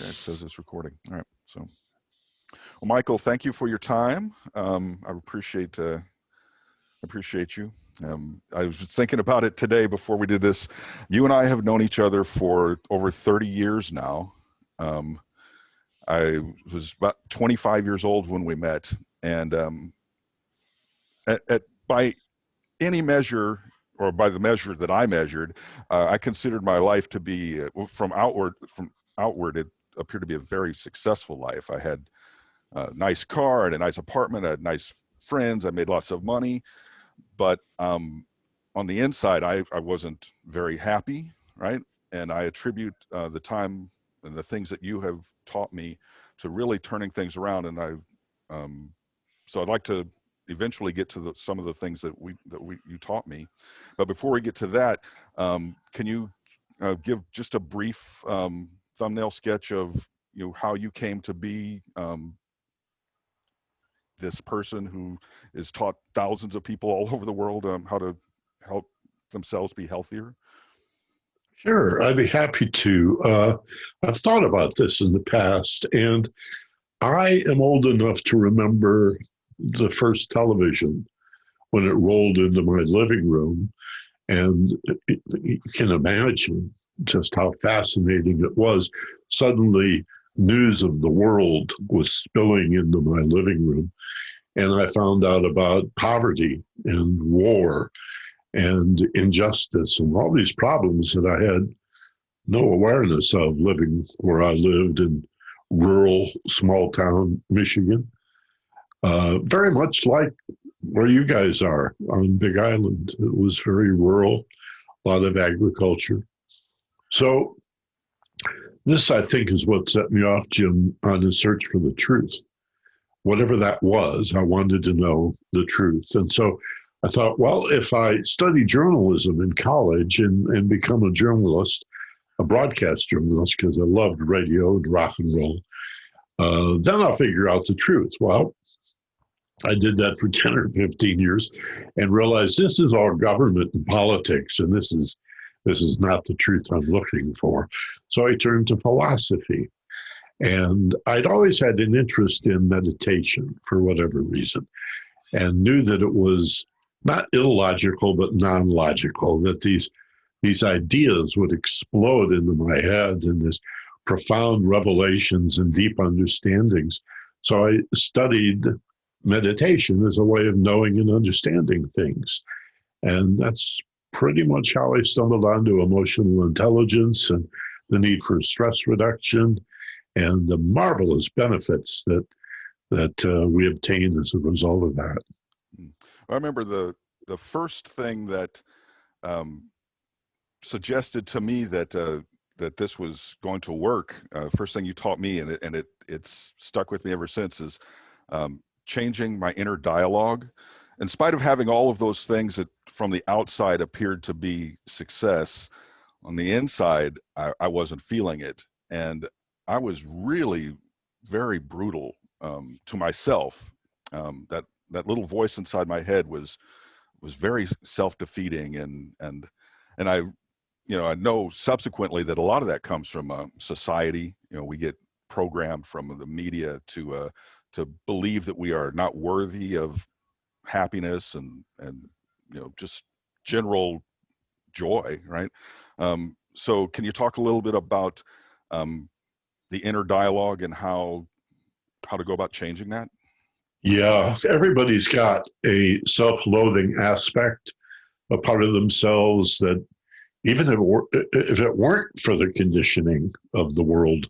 Okay, it says it's recording. All right. So, well, Michael, thank you for your time. I appreciate you. I was just thinking about it today before we did this. You and I have known each other for over 30 years now. I was about 25 years old when we met, and by any measure, or by the measure that I measured, I considered my life to be from outward. It appeared to be a very successful life. I had a nice car and a nice apartment. I had nice friends. I made lots of money, but on the inside, I wasn't very happy, right? And I attribute the time and the things that you have taught me to really turning things around. And so I'd like to eventually get to some of the things that you taught me. But before we get to that, can you give just a brief thumbnail sketch of how you came to be this person who has taught thousands of people all over the world how to help themselves be healthier? Sure, I'd be happy to. I've thought about this in the past, and I am old enough to remember the first television when it rolled into my living room. And you can imagine just how fascinating it was. Suddenly, news of the world was spilling into my living room. And I found out about poverty and war and injustice and all these problems that I had no awareness of living where I lived in rural, small town Michigan. Very much like where you guys are on Big Island. It was very rural, a lot of agriculture. So this, I think, is what set me off, Jim, on a search for the truth. Whatever that was, I wanted to know the truth. And so I thought, well, if I study journalism in college and become a journalist, a broadcast journalist, because I loved radio and rock and roll, then I'll figure out the truth. Well, I did that for 10 or 15 years and realized this is all government and politics, and this is not the truth I'm looking for. So I turned to philosophy. And I'd always had an interest in meditation for whatever reason, and knew that it was not illogical, but non-logical, that these ideas would explode into my head in this profound revelations and deep understandings. So I studied meditation as a way of knowing and understanding things. And that's pretty much how I stumbled onto emotional intelligence and the need for stress reduction and the marvelous benefits that we obtain as a result of that. I remember the first thing that suggested to me that this was going to work. First thing you taught me, and it's stuck with me ever since, is changing my inner dialogue. In spite of having all of those things that from the outside appeared to be success, on the inside, I wasn't feeling it. And I was really very brutal to myself. That little voice inside my head was very self-defeating, and I know subsequently that a lot of that comes from society. We get programmed from the media to believe that we are not worthy of happiness and just general joy, right? So can you talk a little bit about the inner dialogue and how to go about changing that? Yeah, everybody's got a self-loathing aspect, a part of themselves that even if it weren't for the conditioning of the world,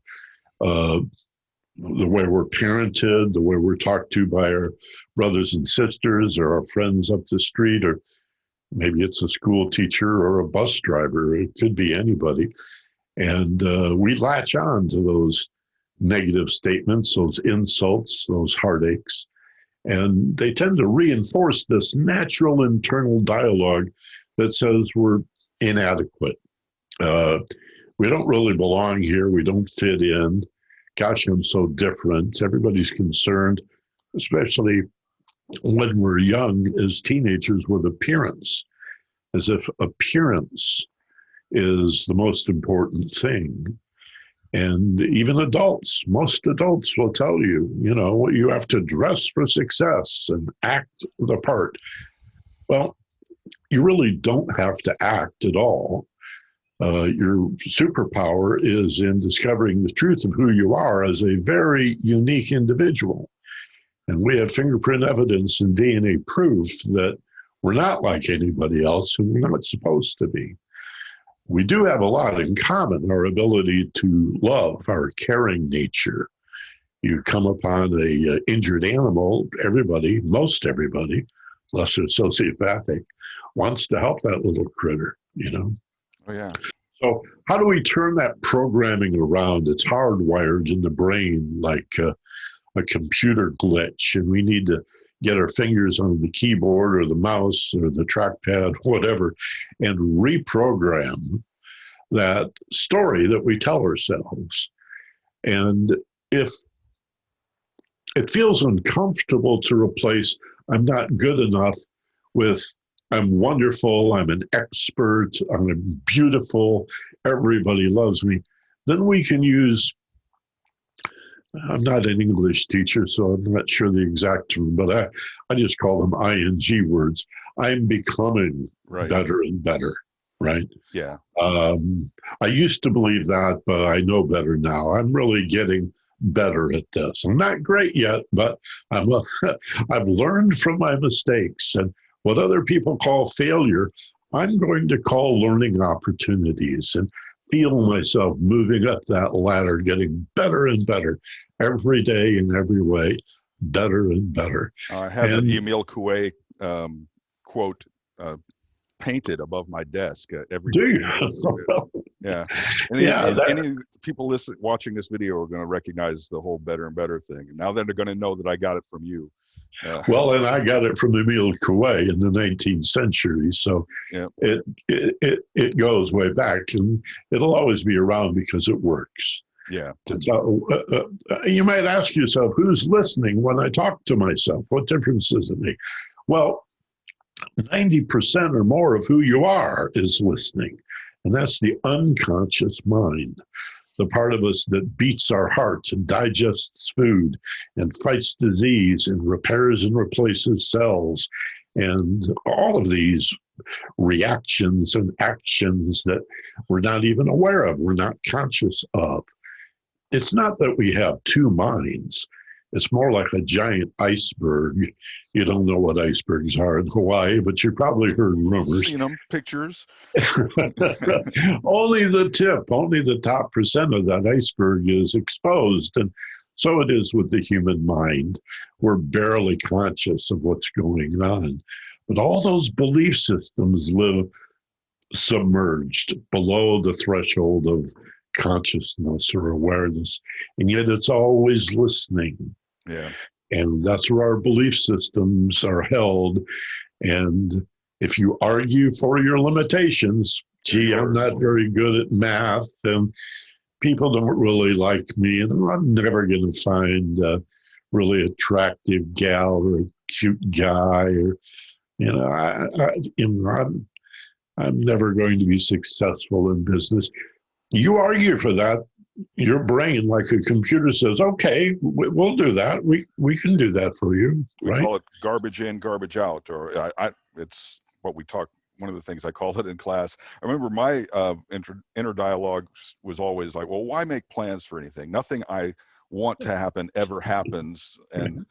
the way we're parented, the way we're talked to by our brothers and sisters or our friends up the street, or maybe it's a school teacher or a bus driver, it could be anybody. And we latch on to those negative statements, those insults, those heartaches. And they tend to reinforce this natural internal dialogue that says we're inadequate. We don't really belong here. We don't fit in. Gosh, I'm so different. Everybody's concerned, especially when we're young as teenagers, with appearance, as if appearance is the most important thing. And even adults, most adults will tell you, you have to dress for success and act the part. Well, you really don't have to act at all. Your superpower is in discovering the truth of who you are as a very unique individual. And we have fingerprint evidence and DNA proof that we're not like anybody else, and we're not supposed to be. We do have a lot in common, our ability to love, our caring nature. You come upon a injured animal, most everybody, unless they're sociopathic, wants to help that little critter, Oh, yeah. So how do we turn that programming around? It's hardwired in the brain like a computer glitch, and we need to get our fingers on the keyboard or the mouse or the trackpad, whatever, and reprogram that story that we tell ourselves. And if it feels uncomfortable to replace "I'm not good enough" with "I'm wonderful, I'm an expert, I'm beautiful, everybody loves me," then we can use, I'm not an English teacher, so I'm not sure the exact term, but I just call them ING words. I'm becoming better and better, right? Yeah. I used to believe that, but I know better now. I'm really getting better at this. I'm not great yet, but I've learned from my mistakes. And what other people call failure, I'm going to call learning opportunities, and feel myself moving up that ladder, getting better and better every day in every way, better and better. I have the Emile Coué quote painted above my desk every day. Do you? Yeah. Any people watching this video are going to recognize the whole better and better thing. And now they're going to know that I got it from you. Well, and I got it from Emile Coué in the 19th century, so it goes way back, and it'll always be around because it works. Yeah. You might ask yourself, who's listening when I talk to myself? What difference does it make? Well, 90% or more of who you are is listening, and that's the unconscious mind. The part of us that beats our heart and digests food and fights disease and repairs and replaces cells, and all of these reactions and actions that we're not even aware of, we're not conscious of. It's not that we have two minds. It's more like a giant iceberg. You don't know what icebergs are in Hawaii, but you probably heard rumors. Seen them, pictures. Only the tip, only the top percent of that iceberg is exposed. And so it is with the human mind. We're barely conscious of what's going on. But all those belief systems live submerged below the threshold of consciousness or awareness. And yet it's always listening. Yeah. And that's where our belief systems are held. And if you argue for your limitations, gee, I'm not very good at math, and people don't really like me, and I'm never going to find a really attractive gal or a cute guy, or, I'm never going to be successful in business. You argue for that, your brain, like a computer, says, okay, we'll do that. We can do that for you. We call it garbage in, garbage out, or it's what we talk. One of the things I called it in class. I remember my inner dialogue was always like, well, why make plans for anything? Nothing I want to happen ever happens. And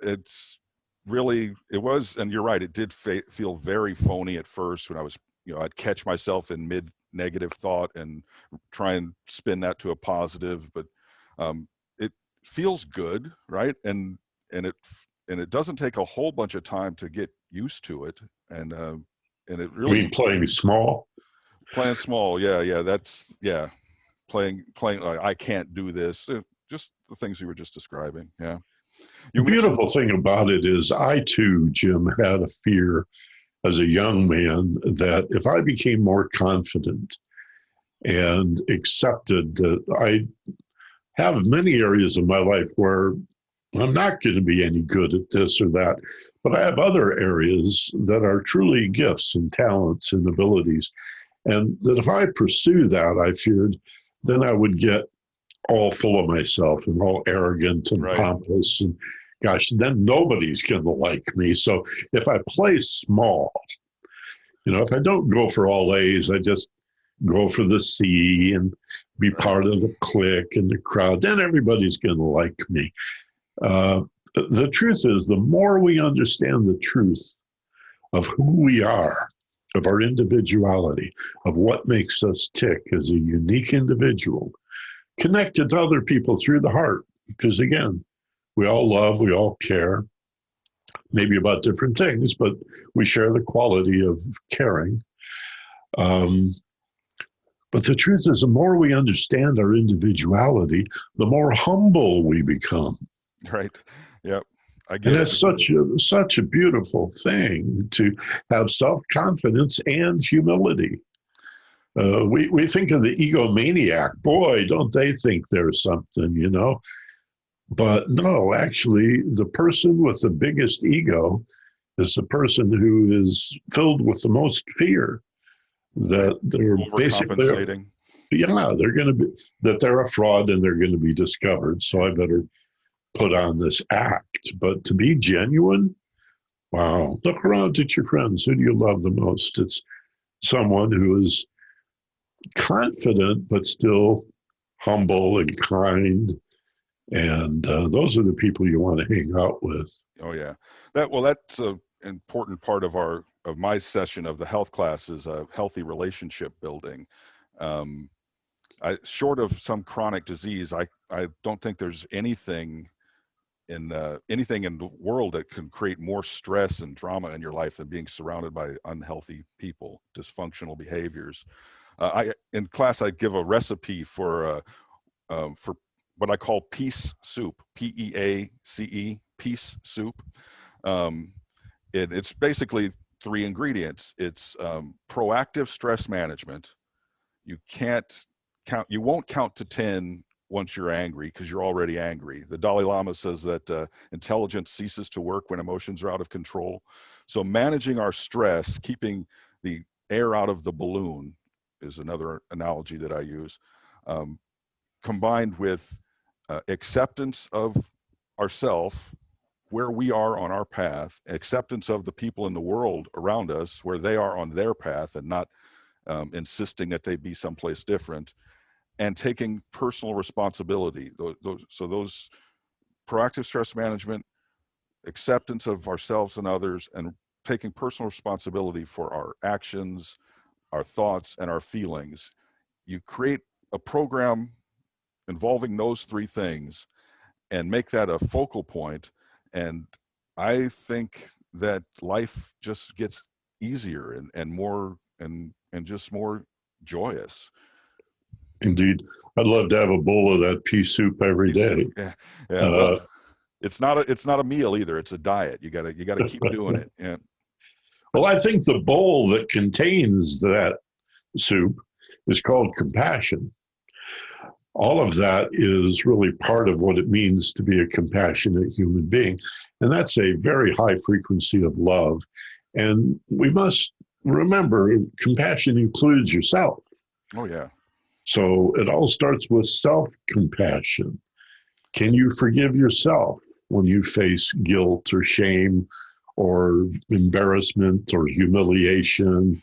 it's really, it was, and you're right, it did feel very phony at first when I was, I'd catch myself in mid-negative thought and try and spin that to a positive, but it feels good, right? And it doesn't take a whole bunch of time to get used to it. And it really, you mean playing small? Playing small, yeah. That's playing. I can't do this. Just the things you were just describing. Yeah. The beautiful thing about it is, I too, Jim, had a fear as a young man that if I became more confident and accepted that I have many areas of my life where I'm not going to be any good at this or that, but I have other areas that are truly gifts and talents and abilities. And that if I pursue that, I feared then I would get all full of myself and all arrogant and Right. pompous. And gosh, then nobody's going to like me. So if I play small, if I don't go for all A's, I just go for the C and be Right. part of the clique and the crowd, then everybody's going to like me. Uh, the truth is, the more we understand the truth of who we are, of our individuality, of what makes us tick as a unique individual, connected to other people through the heart. Because again, we all love, we all care, maybe about different things, but we share the quality of caring. Um, but the truth is, the more we understand our individuality, the more humble we become. Right. Yep. I And get it. that's such a beautiful thing to have self-confidence and humility. We think of the egomaniac. Boy, don't they think there's something. But no, actually, the person with the biggest ego is the person who is filled with the most fear Right. that they're basically, Overcompensating. yeah, they're going to be, that they're a fraud and they're going to be discovered. So I better put on this act. But to be genuine, wow, look around at your friends. Who do you love the most? It's someone who is confident, but still humble and kind. And those are the people you want to hang out with. Oh yeah. That's an important part of my session of the health class is a healthy relationship building. Short of some chronic disease, I don't think there's anything in the world that can create more stress and drama in your life than being surrounded by unhealthy people, dysfunctional behaviors. In class, I give a recipe for what I call peace soup, PEACE, peace soup. It's basically 3 ingredients. It's proactive stress management. You won't count to 10 once you're angry because you're already angry. The Dalai Lama says that intelligence ceases to work when emotions are out of control. So managing our stress, keeping the air out of the balloon is another analogy that I use, combined with acceptance of ourself, where we are on our path, acceptance of the people in the world around us, where they are on their path and not insisting that they be someplace different, and taking personal responsibility. Those proactive stress management, acceptance of ourselves and others, and taking personal responsibility for our actions, our thoughts, and our feelings. You create a program involving those 3 things and make that a focal point. And I think that life just gets easier and more and just more joyous. Indeed. I'd love to have a bowl of that pea soup every day. Yeah. Yeah. Well, it's not a meal either. It's a diet. You gotta keep doing it. Yeah. Well, I think the bowl that contains that soup is called compassion. All of that is really part of what it means to be a compassionate human being. And that's a very high frequency of love. And we must remember compassion includes yourself. Oh yeah. So it all starts with self-compassion. Can you forgive yourself when you face guilt or shame or embarrassment or humiliation?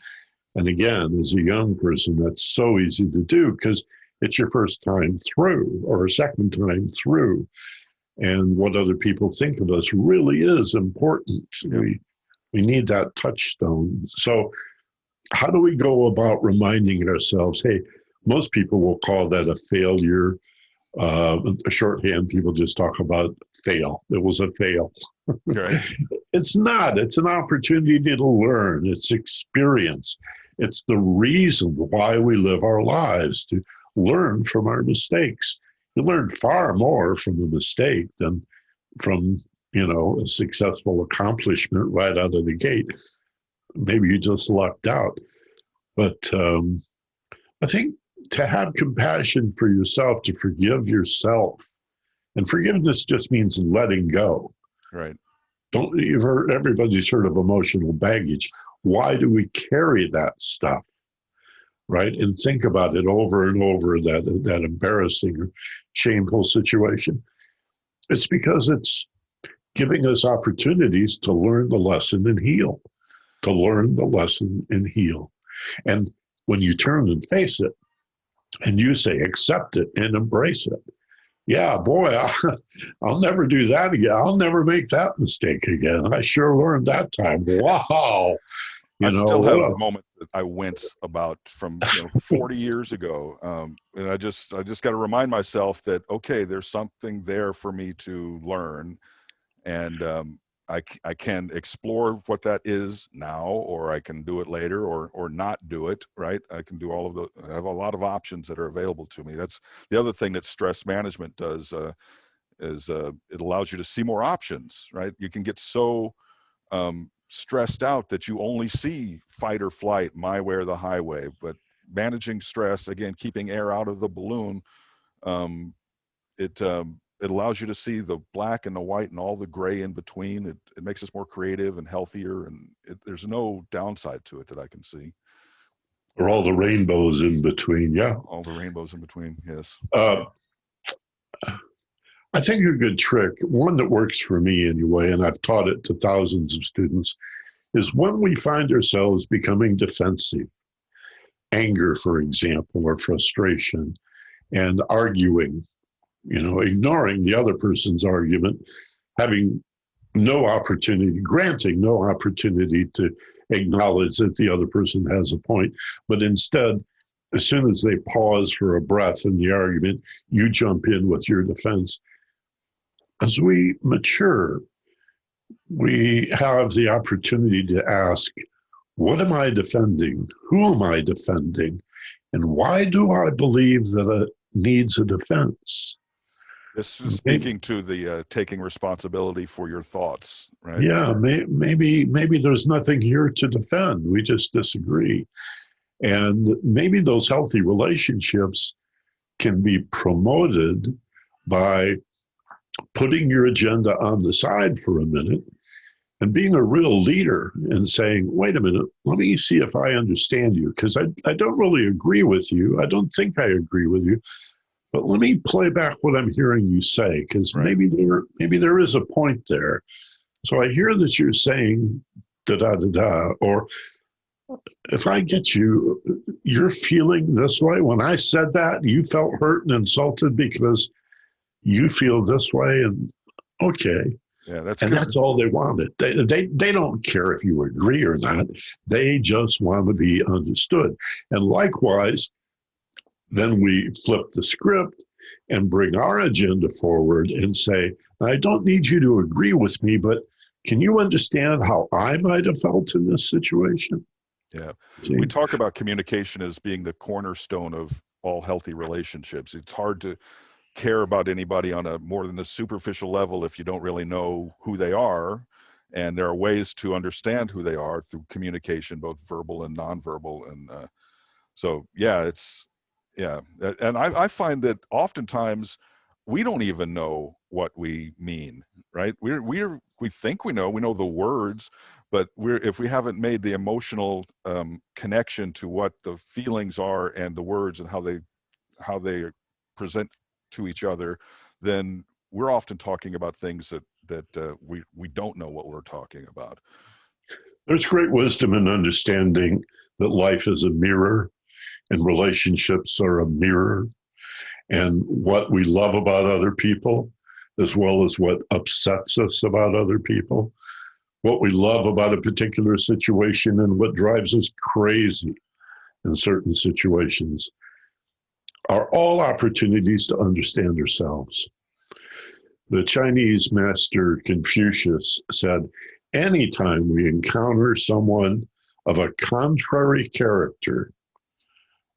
And again, as a young person, that's so easy to do because it's your first time through or a second time through. And what other people think of us really is important. We need that touchstone. So how do we go about reminding ourselves, hey, most people will call that a failure. A shorthand, people just talk about fail. It was a fail. Right. It's not. It's an opportunity to learn. It's experience. It's the reason why we live our lives, to learn from our mistakes. You learn far more from a mistake than from, a successful accomplishment right out of the gate. Maybe you just lucked out. But I think to have compassion for yourself, to forgive yourself, and forgiveness just means letting go. Right. Everybody's heard of emotional baggage. Why do we carry that stuff? right? And think about it over and over, that embarrassing or shameful situation. It's because it's giving us opportunities to learn the lesson and heal, to learn the lesson and heal. And when you turn and face it and you say, accept it and embrace it, yeah, boy, I'll never do that again. I'll never make that mistake again. I sure learned that time. Wow. I You know, still what have a, moments that I wince about from 40 years ago, and I just got to remind myself that okay, there's something there for me to learn, and I can explore what that is now, or I can do it later, or not do it. Right? I can do all of the. I have a lot of options that are available to me. That's the other thing that stress management does. Is it allows you to see more options. Right? You can get so stressed out that you only see fight or flight, my way or the highway. But managing stress, again, keeping air out of the balloon, um, it allows you to see the black and the white and all the gray in between. It makes us more creative and healthier, and there's no downside to it that I can see. or all the rainbows in between. Yeah. All the rainbows in between, yes. Uh, I think a good trick, one that works for me anyway, and I've taught it to thousands of students, is when we find ourselves becoming defensive, anger, for example, or frustration, and arguing, ignoring the other person's argument, having no opportunity, granting no opportunity to acknowledge that the other person has a point, but instead, as soon as they pause for a breath in the argument, you jump in with your defense. As we mature, we have the opportunity to ask, what am I defending? Who am I defending? And why do I believe that it needs a defense? This is speaking to the taking responsibility for your thoughts, right? Yeah, maybe there's nothing here to defend. We just disagree. And maybe those healthy relationships can be promoted by putting your agenda on the side for a minute and being a real leader and saying, wait a minute, let me see if I understand you, because I don't really agree with you. I don't think I agree with you, but let me play back what I'm hearing you say, because Right. maybe there is a point there. So I hear that you're saying da da da da, or if I get you, you're feeling this way. When I said that, you felt hurt and insulted because you feel this way, and okay. Yeah, that's And good. that's all they wanted. They don't care if you agree or not. They just want to be understood. And likewise, then we flip the script and bring our agenda forward and say, I don't need you to agree with me, but can you understand how I might have felt in this situation? Yeah. See? We talk about communication as being the cornerstone of all healthy relationships. It's hard to care about anybody on a more than a superficial level if you don't really know who they are. And there are ways to understand who they are through communication, both verbal and nonverbal. And so, yeah, yeah. And I find that oftentimes we don't even know what we mean, right? We think we know the words, but if we haven't made the emotional connection to what the feelings are and the words and how they present to each other, then we're often talking about things that we don't know what we're talking about. There's great wisdom in understanding that life is a mirror and relationships are a mirror, and what we love about other people, as well as what upsets us about other people, what we love about a particular situation and what drives us crazy in certain situations, are all opportunities to understand ourselves. The Chinese master Confucius said, anytime we encounter someone of a contrary character,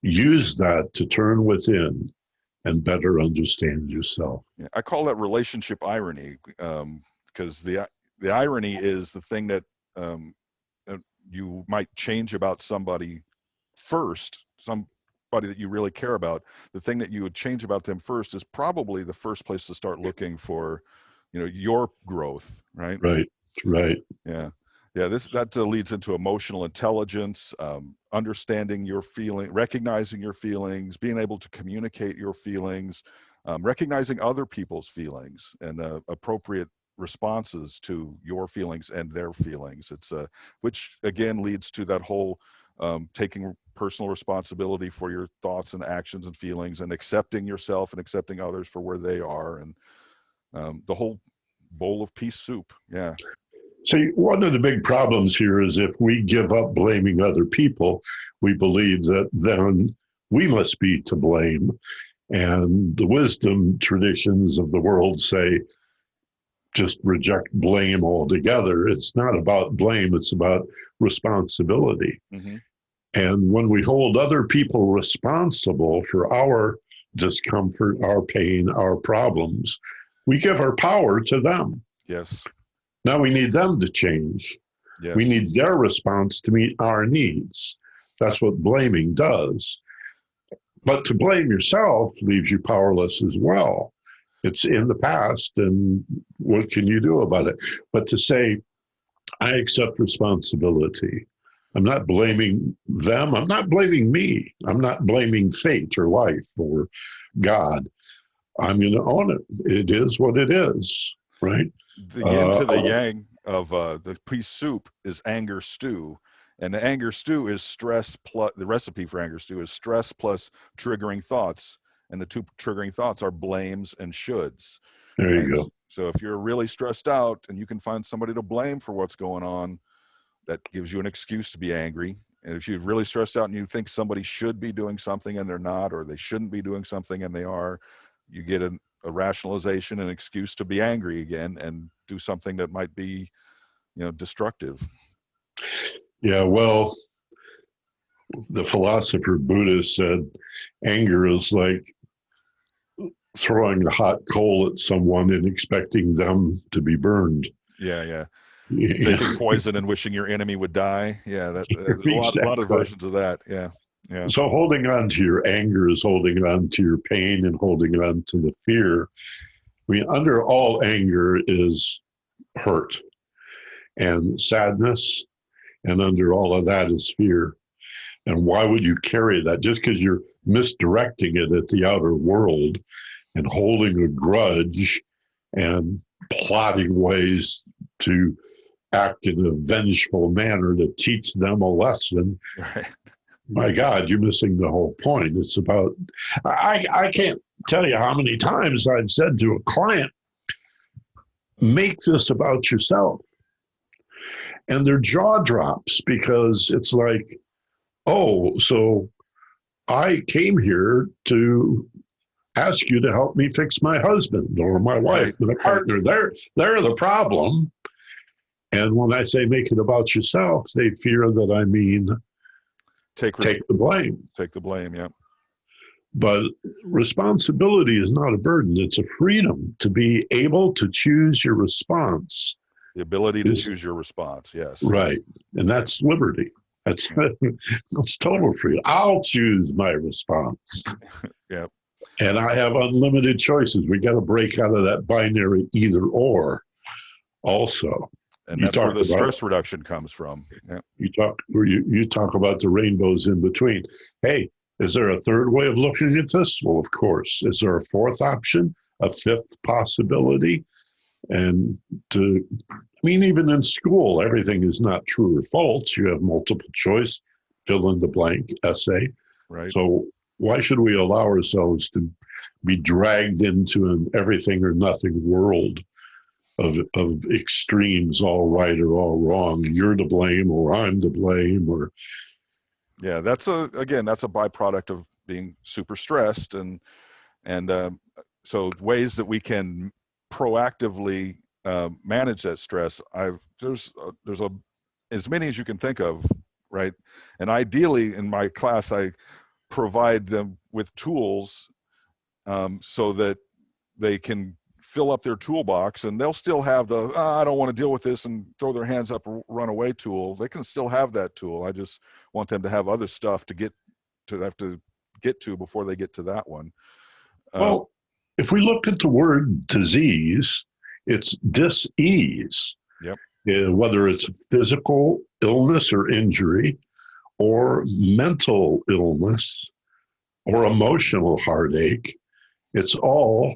use that to turn within and better understand yourself. Yeah, I call that relationship irony, because the irony is the thing that you might change about somebody first, somebody that you really care about. The thing that you would change about them first is probably the first place to start looking for, your growth, right? Right, right. Yeah. Yeah, that leads into emotional intelligence, understanding your feeling, recognizing your feelings, being able to communicate your feelings, recognizing other people's feelings, and appropriate responses to your feelings and their feelings. It's which again leads to that whole taking personal responsibility for your thoughts and actions and feelings, and accepting yourself and accepting others for where they are, and the whole bowl of peace soup. Yeah. See, one of the big problems here is if we give up blaming other people, we believe that then we must be to blame. And the wisdom traditions of the world say just reject blame altogether. It's not about blame, it's about responsibility. Mm-hmm. And when we hold other people responsible for our discomfort, our pain, our problems, we give our power to them. Yes. Now we need them to change. Yes. We need their response to meet our needs. That's what blaming does. But to blame yourself leaves you powerless as well. It's in the past, and what can you do about it? But to say, I accept responsibility. I'm not blaming them. I'm not blaming me. I'm not blaming fate or life or God. I'm going to own it. It is what it is, right? The yin to the yang of the peace soup is anger stew. And the anger stew is stress plus, the recipe for anger stew is stress plus triggering thoughts. And the two triggering thoughts are blames and shoulds. There you And go. so if you're really stressed out and you can find somebody to blame for what's going on, that gives you an excuse to be angry. And if you're really stressed out and you think somebody should be doing something and they're not, or they shouldn't be doing something and they are, you get a rationalization, an excuse to be angry again and do something that might be, destructive. Yeah, well, the philosopher Buddha said anger is like throwing a hot coal at someone and expecting them to be burned. Yeah. Yeah. Taking poison and wishing your enemy would die. Yeah, there's a lot of versions of that. Yeah. So holding on to your anger is holding on to your pain and holding on to the fear. I mean, under all anger is hurt and sadness, and under all of that is fear. And why would you carry that? Just because you're misdirecting it at the outer world and holding a grudge and plotting ways to act in a vengeful manner to teach them a lesson. Right. My God, you're missing the whole point. It's about, I can't tell you how many times I've said to a client, make this about yourself. And their jaw drops because it's like, oh, so I came here to ask you to help me fix my husband or my wife, my partner. They're the problem. And when I say make it about yourself, they fear that I mean take the blame. Take the blame, yeah. But responsibility is not a burden. It's a freedom to be able to choose your response. The ability to choose your response, yes. Right. And that's liberty. That's total freedom. I'll choose my response. Yeah. And I have unlimited choices. We got to break out of that binary either or also. And that's where the stress reduction comes from. Yeah. You talk about the rainbows in between. Hey, is there a third way of looking at this? Well, of course. Is there a fourth option, a fifth possibility? And even in school, everything is not true or false. You have multiple choice, fill in the blank essay. Right. So why should we allow ourselves to be dragged into an everything or nothing world of extremes, all right or all wrong? You're to blame, or I'm to blame, or yeah, that's a byproduct of being super stressed, and so ways that we can proactively manage that stress. There's as many as you can think of, right? And ideally, in my class, I provide them with tools so that they can fill up their toolbox, and they'll still have the I don't want to deal with this and throw their hands up or run away tool. They can still have that tool. I just want them to have other stuff to get to before they get to that one. Well, if we look at the word disease, it's dis-ease. Yep. whether it's physical illness or injury, or mental illness, or emotional heartache. It's all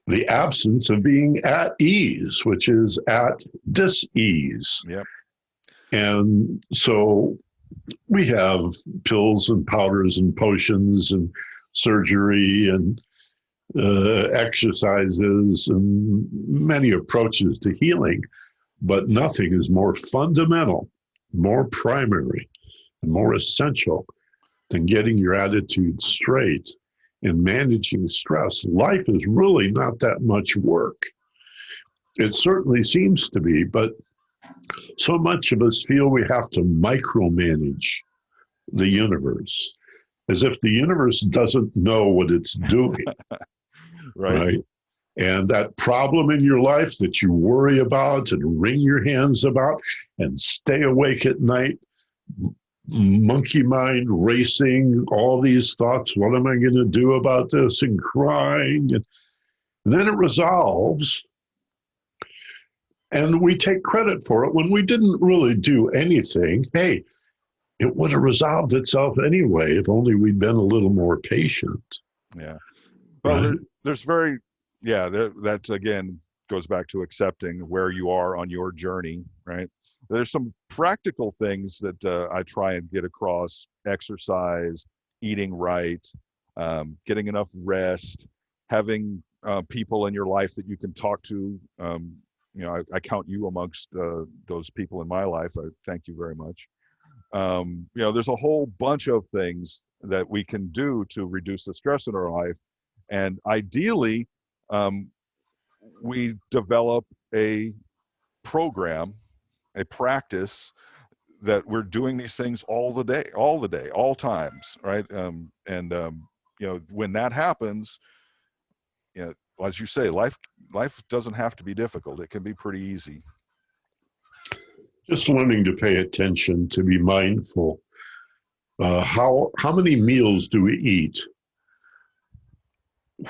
the absence of being at ease, which is at dis-ease. Yep. And so we have pills and powders and potions and surgery and exercises and many approaches to healing, but nothing is more fundamental, more primary, and more essential than getting your attitude straight and managing stress. Life is really not that much work. It certainly seems to be, but so much of us feel we have to micromanage the universe, as if the universe doesn't know what it's doing. Right. And that problem in your life that you worry about and wring your hands about and stay awake at night, monkey mind racing, all these thoughts, what am I going to do about this, and crying. And then it resolves. And we take credit for it when we didn't really do anything. Hey, it would have resolved itself anyway if only we'd been a little more patient. Yeah. Well, right? That's again goes back to accepting where you are on your journey, right? There's some practical things that I try and get across: exercise, eating right, getting enough rest, having people in your life that you can talk to. I count you amongst those people in my life. I thank you very much. There's a whole bunch of things that we can do to reduce the stress in our life. And ideally, we develop a program, a practice that we're doing these things all the day, all times, right? When that happens, as you say, life doesn't have to be difficult. It can be pretty easy. Just learning to pay attention, to be mindful. How many meals do we eat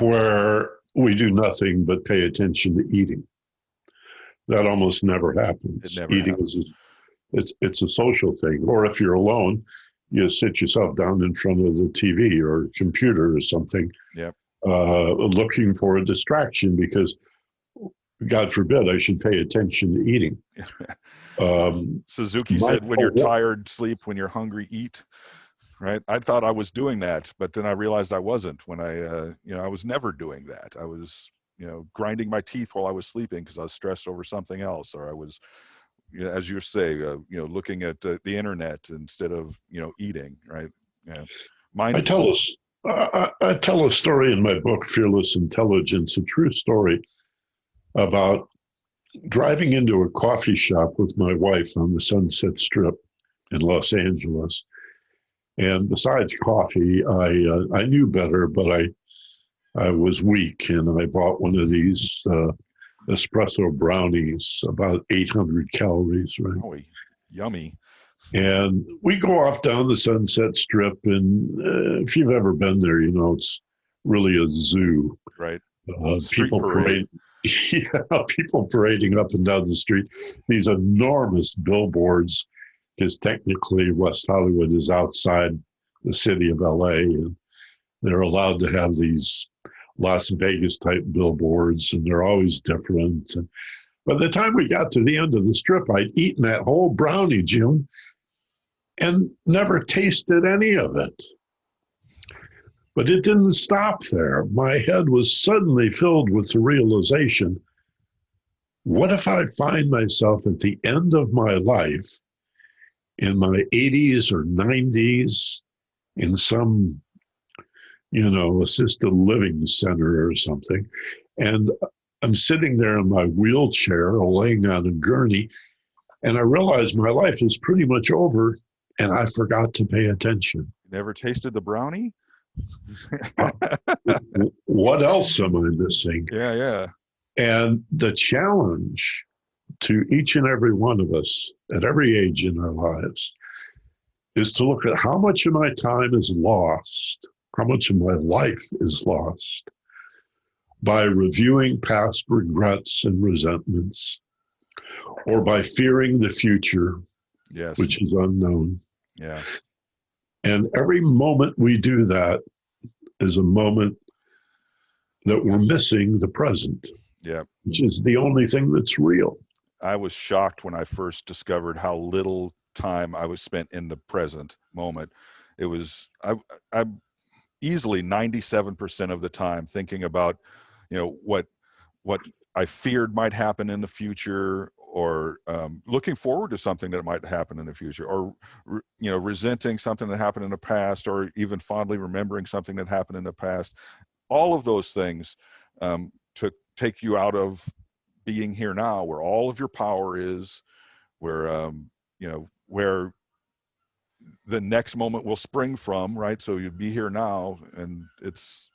where we do nothing but pay attention to eating? That almost never happens. Eating happens. It's a social thing. Or if you're alone, you sit yourself down in front of the TV or computer or something, yep. Looking for a distraction because, God forbid, I should pay attention to eating. Suzuki said, when you're tired, sleep, when you're hungry, eat. Right. I thought I was doing that, but then I realized I wasn't. When I was never doing that. I was, grinding my teeth while I was sleeping because I was stressed over something else, or I was, as you say, looking at the internet instead of, eating. Right. Yeah. I tell a story in my book, Fearless Intelligence, a true story about driving into a coffee shop with my wife on the Sunset Strip in Los Angeles. And besides coffee, I knew better, but I was weak, and I bought one of these espresso brownies, about 800 calories, right? Oh, yummy. And we go off down the Sunset Strip, and if you've ever been there, it's really a zoo. Right. People parading up and down the street. These enormous billboards, because technically West Hollywood is outside the city of LA, and they're allowed to have these Las Vegas type billboards, and they're always different. And by the time we got to the end of the strip, I'd eaten that whole brownie, Jim, and never tasted any of it. But it didn't stop there. My head was suddenly filled with the realization, what if I find myself at the end of my life in my 80s or 90s in some, assisted living center or something, and I'm sitting there in my wheelchair or laying on a gurney, and I realize my life is pretty much over, and I forgot to pay attention. Never tasted the brownie? What else am I missing? Yeah. And the challenge to each and every one of us at every age in our lives is to look at how much of my time is lost, how much of my life is lost by reviewing past regrets and resentments, or by fearing the future, Yes. which is unknown. Yeah. And every moment we do that is a moment that we're missing the present, Yeah. which is the only thing that's real. I was shocked when I first discovered how little time I was spent in the present moment. It was I easily 97% of the time thinking about, what I feared might happen in the future, or looking forward to something that might happen in the future, or resenting something that happened in the past, or even fondly remembering something that happened in the past. All of those things to take you out of being here now, where all of your power is, where where the next moment will spring from, right? So you'd be here now, and it's,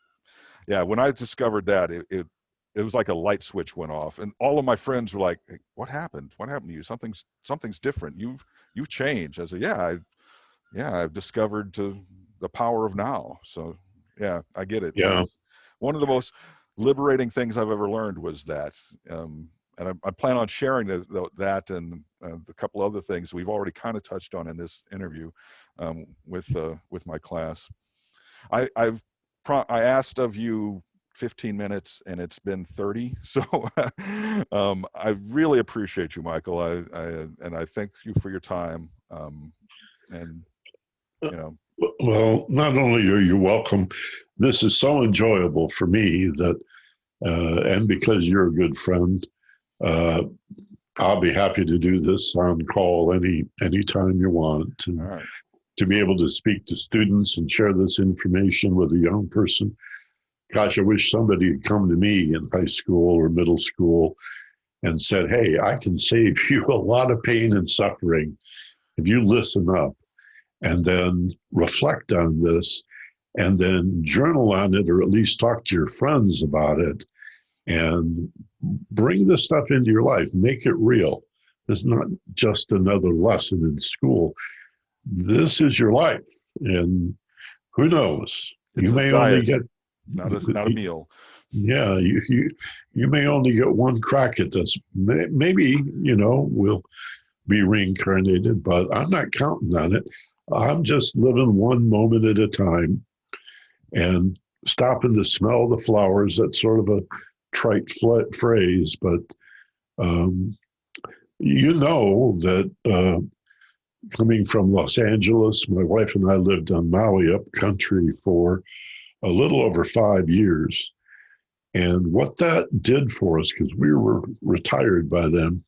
yeah. When I discovered that, it was like a light switch went off, and all of my friends were like, "Hey, what happened? What happened to you? Something's different. You've changed." I said, I've discovered the power of now. So yeah, I get it. Yeah. One of the most liberating things I've ever learned was that. And I plan on sharing that and the couple other things we've already kind of touched on in this interview with my class. I asked of you 15 minutes, and it's been 30. So I really appreciate you, Michael. And I thank you for your time. And Well, not only are you welcome, this is so enjoyable for me that, and because you're a good friend, uh, I'll be happy to do this on call anytime you want. And all right. to be able to speak to students and share this information with a young person. Gosh, I wish somebody had come to me in high school or middle school and said, "Hey, I can save you a lot of pain and suffering if you listen up and then reflect on this and then journal on it, or at least talk to your friends about it, and bring this stuff into your life. Make it real. It's not just another lesson in school. This is your life. And who knows? It's You a may only diet, get, not a meal. yeah, you may only get one crack at this. Maybe, we'll be reincarnated, but I'm not counting on it. I'm just living one moment at a time and stopping to smell the flowers. That's sort of a trite phrase, but that coming from Los Angeles, my wife and I lived on Maui up country for a little over 5 years. And what that did for us, because we were retired by then,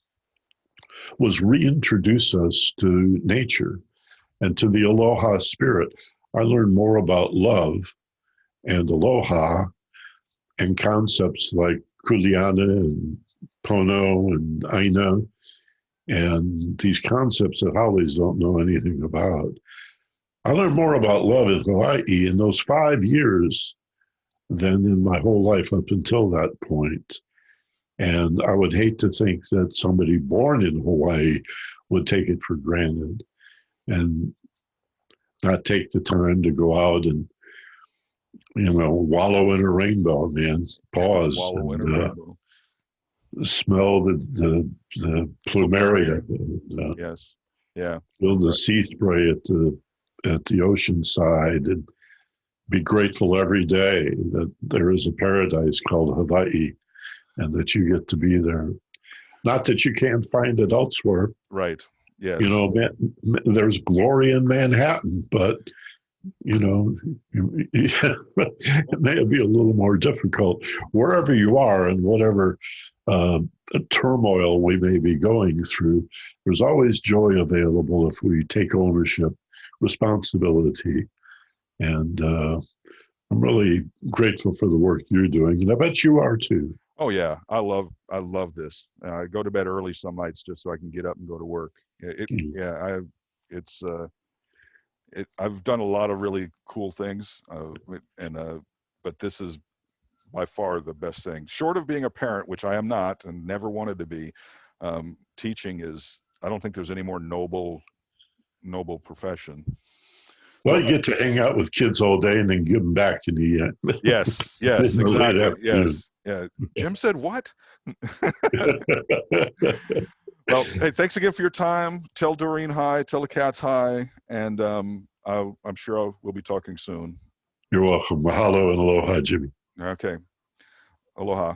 was reintroduce us to nature and to the aloha spirit. I learned more about love and aloha and concepts like kuleana and pono and aina, and these concepts that Hollies don't know anything about. I learned more about love in Hawaii in those 5 years than in my whole life up until that point. And I would hate to think that somebody born in Hawaii would take it for granted and not take the time to go out and, wallow in a rainbow, man. Pause. Wallow in a And, rainbow. smell the plumeria. Yes. Yeah. Feel the sea spray at the ocean side, and be grateful every day that there is a paradise called Hawaii and that you get to be there. Not that you can't find it elsewhere. Right. Yes. There's glory in Manhattan, but it may be a little more difficult wherever you are, and whatever turmoil we may be going through. There's always joy available if we take ownership, responsibility, and I'm really grateful for the work you're doing, and I bet you are too. Oh yeah, I love this. I go to bed early some nights just so I can get up and go to work. I've done a lot of really cool things, but this is by far the best thing. Short of being a parent, which I am not and never wanted to be, teaching is, I don't think there's any more noble profession. Well, you get to hang out with kids all day and then give them back in the end. Yes, exactly. Yes, yeah. Jim said what? Well, hey, thanks again for your time. Tell Doreen hi, tell the cats hi, and I'm sure we'll be talking soon. You're welcome. Mahalo and aloha, Jimmy. Okay. Aloha.